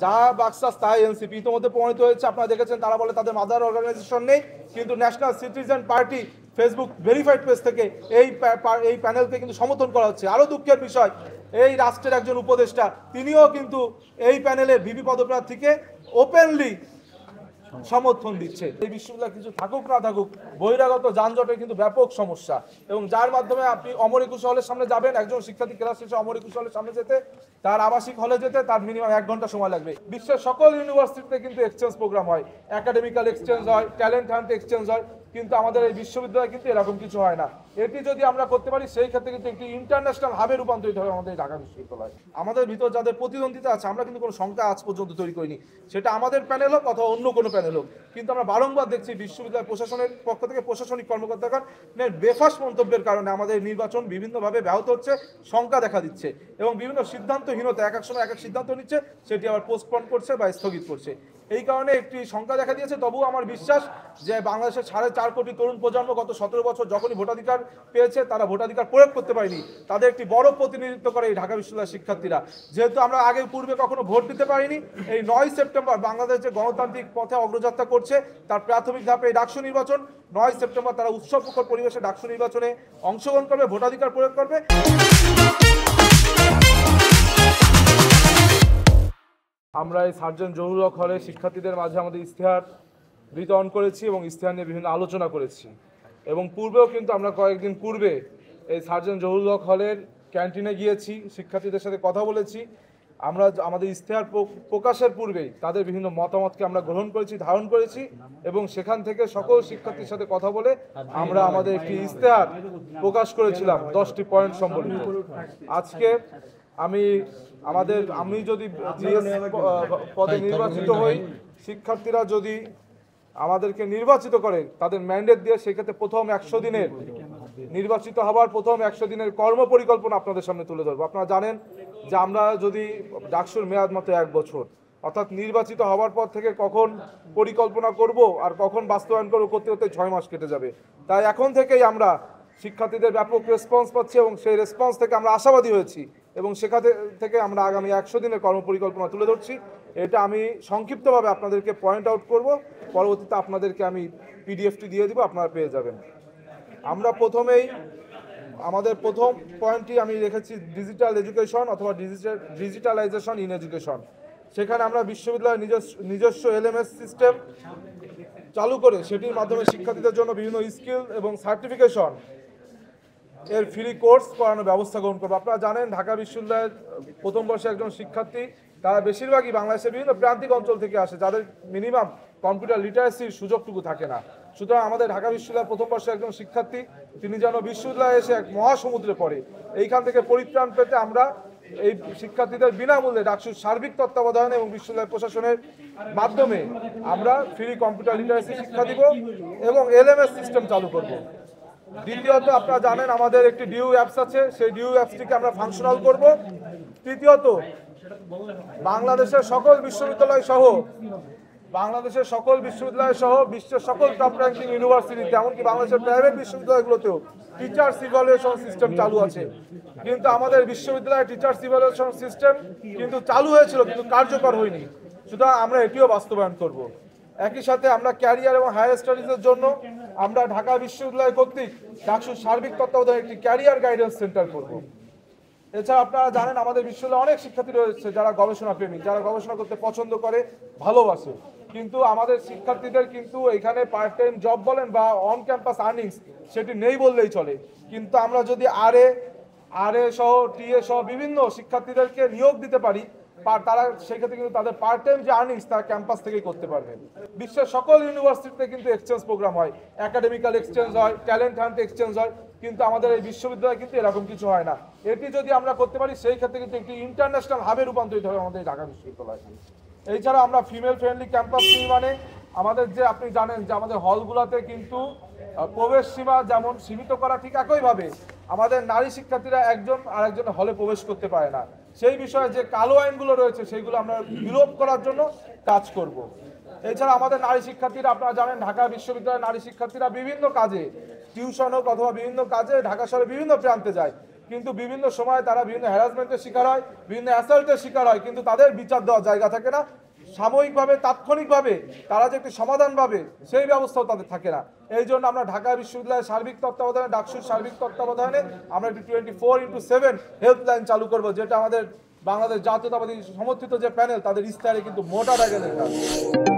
যা বাক্সাস তাই এনসিপি ইতিমধ্যে প্রমাণিত হয়েছে। আপনারা দেখেছেন, তারা বলে তাদের মাদার অর্গানাইজেশন নেই, কিন্তু national citizen party Facebook verified page থেকে এই প্যানেলকে কিন্তু সমর্থন করা হচ্ছে। আরও দুঃখের বিষয়, এই রাষ্ট্রের একজন উপদেষ্টা তিনিও কিন্তু এই প্যানেলের ভিপি পদপ্রার্থীকে ওপেনলি সমর্থন দিচ্ছে। এই বিশ্ববিদ্যালয় কিছু থাকুক না থাকুক, বহিরাগত যানজটের কিন্তু ব্যাপক সমস্যা, এবং যার মাধ্যমে আপনি অমর একুশ হলের সামনে যাবেন, একজন শিক্ষার্থী ক্লাস শেষে অমর একুশ হলের সামনে যেতে, তার আবাসিক হলে যেতে তার মিনিমাম 1 ঘন্টা সময় লাগবে। বিশ্বের সকল ইউনিভার্সিটিতে কিন্তু এক্সচেঞ্জ প্রোগ্রাম হয়, একাডেমিক্যাল এক্সচেঞ্জ হয়, ট্যালেন্ট হান্ট এক্সচেঞ্জ হয়, কিন্তু আমাদের এই বিশ্ববিদ্যালয়ে কিন্তু এরকম কিছু হয় না। এটি যদি আমরা করতে পারি, সেই ক্ষেত্রে কিন্তু একটি ইন্টারন্যাশনাল হাবে রূপান্তরিত হবে আমাদের ঢাকা বিশ্ববিদ্যালয়। আমাদের ভিতর যাদের প্রতিদ্বন্দ্বিতা আছে, আমরা কিন্তু কোনো সংখ্যা আজ পর্যন্ত তৈরি করিনি, সেটা আমাদের প্যানেল হোক অথবা অন্য কোনো প্যানেল হোক, কিন্তু আমরা বারংবার দেখছি বিশ্ববিদ্যালয় প্রশাসনের পক্ষ থেকে প্রশাসনিক কর্মকর্তাগণ বেফাস মন্তব্যের কারণে আমাদের নির্বাচন বিভিন্নভাবে ব্যাহত হচ্ছে, সংখ্যা দেখা দিচ্ছে, এবং বিভিন্ন সিদ্ধান্তহীনতা এক এক সময় এক এক সিদ্ধান্ত নিচ্ছে, সেটি আবার পোস্টপোন করছে বা স্থগিত করছে। এই কারণে একটি সংখ্যা দেখা দিয়েছে। তবুও আমার বিশ্বাস যে বাংলাদেশের 4.5 কোটি তরুণ প্রজন্ম গত 17 বছর যখনই ভোটাধিকার পেয়েছে, তারা ভোটাধিকার প্রয়োগ করতে পারেনি, তাদের একটি বড় প্রতিনিধিত্ব করে এই ঢাকা বিশ্ববিদ্যালয়ের শিক্ষার্থীরা। যেহেতু আমরা আগে পূর্বে কখনো ভোট দিতে পারিনি, এই 9 সেপ্টেম্বর বাংলাদেশ যে গণতান্ত্রিক পথে অগ্রযাত্রা করছে, তার প্রাথমিক ধাপে এই ডাকসু নির্বাচন। 9 সেপ্টেম্বর তারা উৎসবমুখর পরিবেশে ডাকসু নির্বাচনে অংশগ্রহণ করবে, ভোটাধিকার প্রয়োগ করবে। আমরা এই সার্জন জহুরুল হক হলে শিক্ষার্থীদের মাঝে আমাদের ইশতেহার বিতরণ করেছি এবং ইশতেহার নিয়ে বিভিন্ন আলোচনা করেছি, এবং পূর্বেও কিন্তু আমরা কয়েকদিন পূর্বে এই সার্জন জহুরুল হক হলের ক্যান্টিনে গিয়েছি, শিক্ষার্থীদের সাথে কথা বলেছি। আমরা আমাদের ইশতেহার প্রকাশের পূর্বেই তাদের বিভিন্ন মতামতকে আমরা গ্রহণ করেছি, ধারণ করেছি, এবং সেখান থেকে সকল শিক্ষার্থীর সাথে কথা বলে আমরা আমাদের একটি ইশতেহার প্রকাশ করেছিলাম 10টি পয়েন্ট সম্বলিত। আজকে আমি যদি জিএস পদে নির্বাচিত হই, শিক্ষার্থীরা যদি আমাদেরকে নির্বাচিত করে তাদের ম্যান্ডেট দিয়ে, সেক্ষেত্রে প্রথম 100 দিনের নির্বাচিত হবার প্রথম 100 দিনের কর্ম পরিকল্পনা আপনাদের সামনে তুলে ধরবো। আপনারা জানেন যে আমরা যদি ডাকসুর মেয়াদ মাত্র 1 বছর, অর্থাৎ নির্বাচিত হওয়ার পর থেকে কখন পরিকল্পনা করব আর কখন বাস্তবায়ন করবো করতে করতে 6 মাস কেটে যাবে। তাই এখন থেকেই আমরা শিক্ষার্থীদের ব্যাপক রেসপন্স পাচ্ছি, এবং সেই রেসপন্স থেকে আমরা আশাবাদী হয়েছি, এবং সেখান থেকে আমরা আগামী 100 দিনের কর্মপরিকল্পনা তুলে ধরছি। এটা আমি সংক্ষিপ্তভাবে আপনাদেরকে পয়েন্ট আউট করব, পরবর্তীতে আপনাদেরকে আমি পিডিএফটি দিয়ে দিব, আপনারা পেয়ে যাবেন। আমরা আমাদের প্রথম পয়েন্টটি আমি রেখেছি ডিজিটাল এডুকেশন অথবা ডিজিটালাইজেশন ইন এডুকেশন। সেখানে আমরা বিশ্ববিদ্যালয়ের নিজস্ব এলএমএস সিস্টেম চালু করে সেটির মাধ্যমে শিক্ষার্থীদের জন্য বিভিন্ন স্কিল এবং সার্টিফিকেশন এর ফ্রি কোর্স করানোর ব্যবস্থা গ্রহণ করবো। আপনারা জানেন ঢাকা বিশ্ববিদ্যালয়ের প্রথম বর্ষে একজন শিক্ষার্থী, তারা বেশিরভাগই বাংলাদেশের বিভিন্ন প্রান্তিক অঞ্চল থেকে আসে, যাদের মিনিমাম কম্পিউটার লিটারেসির সুযোগটুকু থাকে না। সুতরাং আমাদের ঢাকা বিশ্ববিদ্যালয়ের প্রথম বর্ষে একজন শিক্ষার্থী, তিনি যেন বিশ্ববিদ্যালয়ে এসে এক মহাসমুদ্রে পড়ে, এইখান থেকে পরিত্রাণ পেতে আমরা এই শিক্ষার্থীদের বিনামূল্যে ডাকসুর সার্বিক তত্ত্বাবধান এবং বিশ্ববিদ্যালয় প্রশাসনের মাধ্যমে আমরা ফ্রি কম্পিউটার লিটারেসি শিক্ষা দিব এবং এলএমএস সিস্টেম চালু করব। দ্বিতীয়ত, আপনারা জানেন আমাদের একটি ডিউ অ্যাপস আছে, সেই ডিউ অ্যাপসটিকে আমরা ফাংশনাল করব। তৃতীয়ত, বাংলাদেশের সকল বিশ্ববিদ্যালয় সহ বিশ্বের সকল টপ র্যাঙ্কিং ইউনিভার্সিটিতে, এমনকি বাংলাদেশের প্রাইভেট বিশ্ববিদ্যালয়গুলোতেও টিচার্স ইভ্যালুয়েশন সিস্টেম চালু আছে। কিন্তু আমাদের বিশ্ববিদ্যালয়ে টিচার্স ইভ্যালুয়েশন সিস্টেম কিন্তু চালু হয়েছিল, কিন্তু কার্যকর হয়নি। সুতরাং আমরা এটিও বাস্তবায়ন করব। একই সাথে আমরা ক্যারিয়ার এবং হায়ার স্টাডিজের জন্য আমরা ঢাকা বিশ্ববিদ্যালয় কর্তৃক ডাকসুর সার্বিক তত্ত্বাবধানে একটি ক্যারিয়ার গাইডেন্স সেন্টার করব। এছাড়া আপনারা জানেন আমাদের বিশ্ববিদ্যালয়ে অনেক শিক্ষার্থী রয়েছে যারা গবেষণা প্রেমী, যারা গবেষণা করতে পছন্দ করে, ভালোবাসে, কিন্তু আমাদের শিক্ষার্থীদের কিন্তু এখানে পার্ট টাইম জব বলেন বা অন ক্যাম্পাস আর্নিংস সেটি নেই বললেই চলে। কিন্তু আমরা যদি আরএ সহ টিএ সহ বিভিন্ন শিক্ষার্থীদেরকে নিয়োগ দিতে পারি, তারা সেক্ষেত্রে কিন্তু তাদের পার্ট টাইম যে আর্নিংস তারা ক্যাম্পাস থেকেই করতে পারবে। বিশ্বের সকল ইউনিভার্সিটিতে কিন্তু এক্সচেঞ্জ প্রোগ্রাম হয়, একাডেমিক্যাল এক্সচেঞ্জ হয়, ট্যালেন্ট হান্ট এক্সচেঞ্জ হয়, কিন্তু আমাদের এই বিশ্ববিদ্যালয়ে কিন্তু এরকম কিছু হয় না। এটি যদি আমরা করতে পারি, সেই ক্ষেত্রে কিন্তু একটি ইন্টারন্যাশনাল হাবে রূপান্তরিত হবে আমাদের ঢাকা বিশ্ববিদ্যালয়। এছাড়া আমরা ফিমেল ফ্রেন্ডলি ক্যাম্পাস নির্মাণে আমাদের যে আপনি জানেন যে আমাদের হলগুলোতে কিন্তু প্রবেশ সীমা যেমন সীমিত করা, ঠিক একইভাবে আমাদের নারী শিক্ষার্থীরা একজন আরেকজন হলে প্রবেশ করতে পারে না। সেই বিষয়ে যে কালো আইনগুলো রয়েছে সেগুলো আমরা বিলোপ করার জন্য কাজ করব। এছাড়া আমাদের নারী শিক্ষার্থীরা, আপনারা জানেন ঢাকা বিশ্ববিদ্যালয়ের নারী শিক্ষার্থীরা বিভিন্ন কাজে, টিউশন হোক অথবা বিভিন্ন কাজে ঢাকা শহরে বিভিন্ন প্রান্তে যায়, কিন্তু বিভিন্ন সময় তারা বিভিন্ন হ্যারাসমেন্টের শিকার হয়, বিভিন্ন অ্যাসাল্টের শিকার হয়, কিন্তু তাদের বিচার দেওয়ার জায়গা থাকে না। সাময়িকভাবে তাৎক্ষণিকভাবে তারা যে একটি সমাধান পাবে সেই ব্যবস্থাও তাদের থাকে না। এই জন্য আমরা ঢাকা বিশ্ববিদ্যালয়ের সার্বিক তত্ত্বাবধানে, ডাকসুর সার্বিক তত্ত্বাবধানে আমরা একটি 24x7 হেল্পলাইন চালু করব, যেটা আমাদের বাংলাদেশ জাতীয়তাবাদী সমর্থিত যে প্যানেল তাদের ইস্তাহারে কিন্তু মোটা দাগে লেখা আছে।